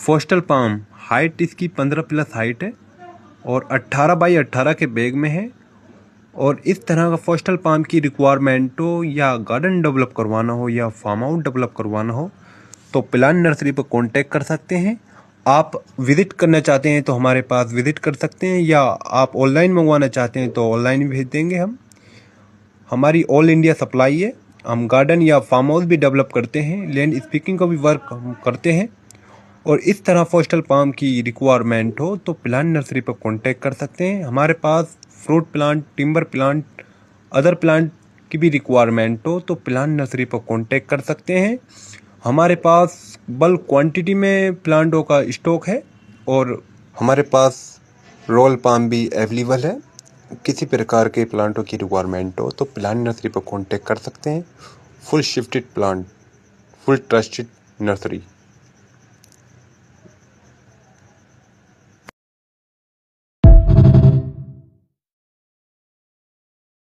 फोस्टल palm height इसकी 15+ height है और 18x18 के बैग में है। और इस तरह का फोस्टल पाम की रिक्वायरमेंट हो या गार्डन डेवलप करवाना हो या फार्म हाउस डेवलप करवाना हो तो प्लान नर्सरी पर कांटेक्ट कर सकते हैं। आप विज़िट करना चाहते हैं तो हमारे पास विज़िट कर सकते हैं, या आप ऑनलाइन मंगवाना चाहते हैं तो ऑनलाइन भेज देंगे हम। हमारी ऑल इंडिया सप्लाई है। हम गार्डन या फार्म हाउस भी डेवलप करते हैं, लैंड स्पीकिंग का भी वर्क हम करते हैं। और इस तरह फोस्टल पाम की रिक्वायरमेंट हो तो प्लान नर्सरी पर कांटेक्ट कर सकते हैं। हमारे पास fruit plant, timber plant, other plant की भी रिक्वायरमेंट हो तो प्लान नर्सरी पर कांटेक्ट कर सकते हैं। हमारे पास बल्क क्वांटिटी में प्लांटों का स्टॉक है और हमारे पास रोल पाम भी अवेलेबल है। किसी प्रकार के प्लांटों की रिक्वायरमेंट हो तो प्लान नर्सरी पर कांटेक्ट कर सकते हैं। Full shifted plant, full trusted nursery.